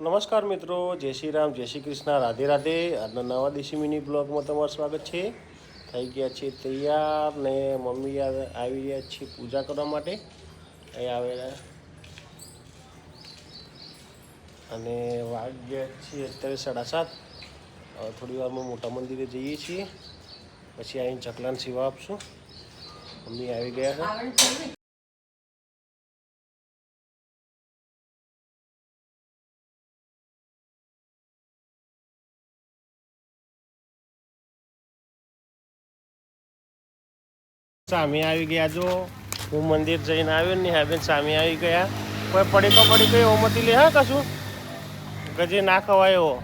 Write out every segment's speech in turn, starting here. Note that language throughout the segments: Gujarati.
નમસ્કાર મિત્રો, જય શ્રી રામ, જય શ્રી કૃષ્ણ, રાધે રાધે. આજના નવા દેશી મિની બ્લોગમાં તમારું સ્વાગત છે. થઈ ગયા છે તૈયાર ને મમ્મી આવી રહ્યા છે પૂજા કરવા માટે. અહીં આવેલા અને વાગ્યા છીએ અત્યારે 7:30. હવે થોડી વારમાં મોટા મંદિરે જઈએ છીએ, પછી આવીને ચકલાને સેવા આપશું. મમ્મી આવી ગયા છે. સામે આવી ગયા. જો હું મંદિર જઈને આવ્યો ને હેબેન સામે આવી ગયા. કોઈ પડી ગઈ ઓમતી લે હા કશું ગજે ના ખવાય એવો.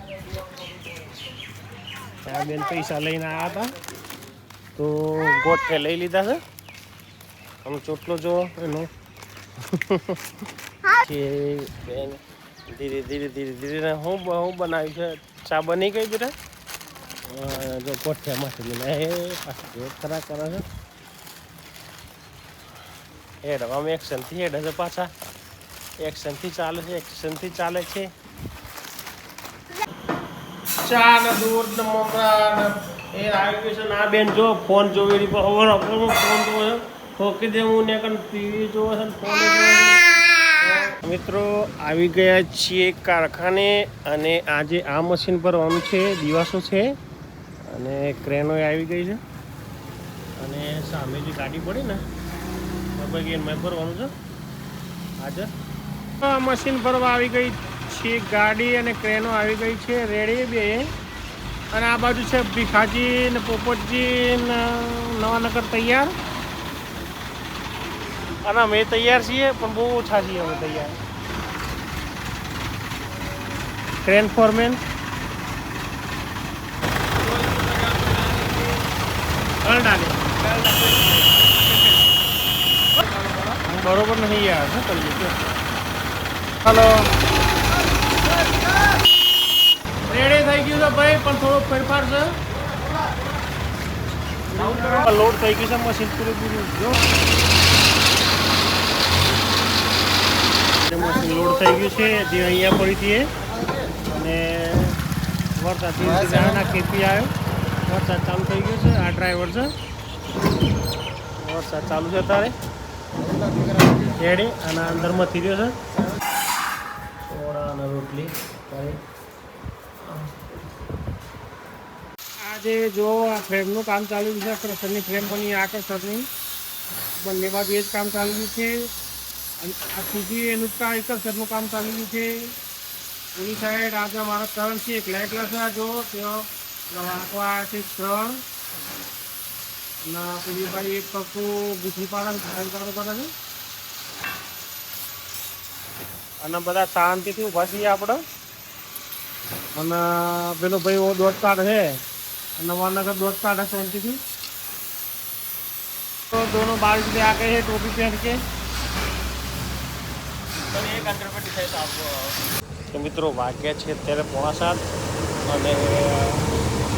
બેન પૈસા લઈને આવ્યા હતા તો ગોઠે લઈ લીધા છે. આમ ચોટલો જો એનો બેન ધીરે ધીરે ધીરે ધીરે હું બનાવ્યું છે. ચા બની ગઈ બેટા. જો ગોઠિયામાંથી લઈને ખરા કરે છે. હેડ આમ એક્શનથી હેડ હશે પાછા. એક્શનથી ચાલે છે, એક્શનથી ચાલે છે. ચા ને દૂધ ને મમરા એ આવી ગયું છે. ના બેન જો ફોન જોવી ફોન જોવો છે. ઠોકી દે હું ને ટીવી જોવે છે, ફોન મિત્રો આવી ગયા છીએ કારખાને. અને આજે આ મશીન ભરવાનું છે, દિવસો છે અને ક્રેનો આવી ગઈ છે. અને સામે જે ગાડી પડી ને મેં ભરવાનું છે આજે. મશીન ભરવા આવી ગઈ છે ગાડી અને ક્રેનો આવી ગઈ છે રેડી બે. અને આ બાજુ છે ભીખાજી ને પોપટજી ને નવાનગર તૈયાર. અને અમે તૈયાર છીએ પણ બહુ ઓછા છીએ અમે તૈયાર. ક્રેન ફોરમેન બરોબર નહીં યાર. શું કરીએ? હલો, રેડી થઈ ગયું છે ભાઈ, પણ થોડો ફેરફાર છે. લોડ થઈ ગયું છે મશીન પૂરેપૂરું. જો મશીન લોડ થઈ ગયું છે જે અહીંયા પડી હતી. અને વરસાદ ખેતી આવ્યો, વરસાદ ચાલુ થઈ ગયો છે. આ ડ્રાઈવર છે, વરસાદ ચાલુ છે તારે રેડી. અને અંદરમાંથી રહ્યો છે સોડા અને રોટલી. આજે જો આ ફ્રેમનું કામ ચાલુ છે. ક્રશરની ફ્રેમ બની આ ક્રશરની બંને બાજુ એ જ કામ ચાલુ છે. અને આ સીધી એનું ક્રશરનું કામ ચાલુ છે. એની સાઈડ આજે મારા 3 છે. એક લાઇટ છે જો ત્યાં રાખવા છે 3. અને પેલી ભાઈ એક કશું ગુથરી પાડે પડે છે. અને બધા શાંતિથી ઊભા છીએ આપણે. અને પેલો ભાઈ દોડ કાઢે છે, નવાનગર દોડ काटा शांति थी. तो दोनों बारिश में आ गए हैं टोपी पहन के. तो मित्रों वाग्या છે અત્યારે 6:45 અને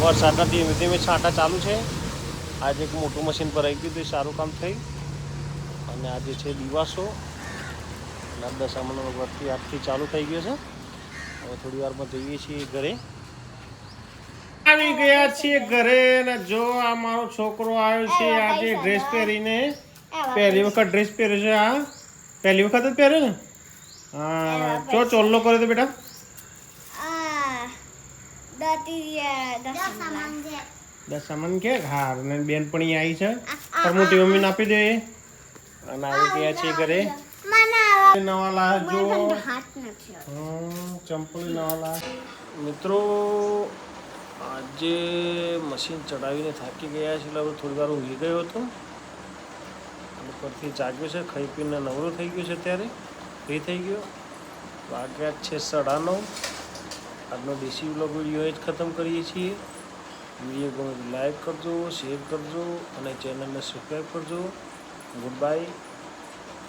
વરસાદના ધીમે ધીમે છાંટા ચાલુ છે. આજે એક મોટું મશીન પર આવી ગયું તો સારું કામ થઈ. અને આજે છે દિવાસો. દશામાનો વર્તથી આજથી ચાલુ થઈ ગયો છે. હવે થોડી વારમાં જઈએ છીએ ઘરે. આવી ગયા છીએ ઘરે. અને જો આ મારો છોકરો આવ્યો છે આજે ડ્રેસ પહેરીને. પહેલી વખત ડ્રેસ પહેર્યો છે. આ પહેલી વખત જ પહેર્યો ને. હા, ચોલ્લો કર્યો તો બેટા. દશામાન કે હા. અને બેનપણી આવી છે, પર મોટી મમ્મીને આપી દે. અને આવી ગયા છીએ ઘરે. નવા લાહ જો ચંપલ નવા લાહ. મિત્રો આજે મશીન ચડાવીને થાકી ગયા છે એટલે હવે થોડી વાર ઊંઘી ગયો હતો. અને પરથી જાગ્યો છે, ખાઈ પીને નવરો થઈ ગયો છે. અત્યારે ફ્રી થઈ ગયો. વાગ્યા છે 9:30. આજનો દેશી વ્લોગ વિડીયો જ ખતમ કરીએ છીએ. વિડીયો ગમે લાઈક કરજો, શેર કરજો અને ચેનલને સબસ્ક્રાઈબ કરજો. Good bye.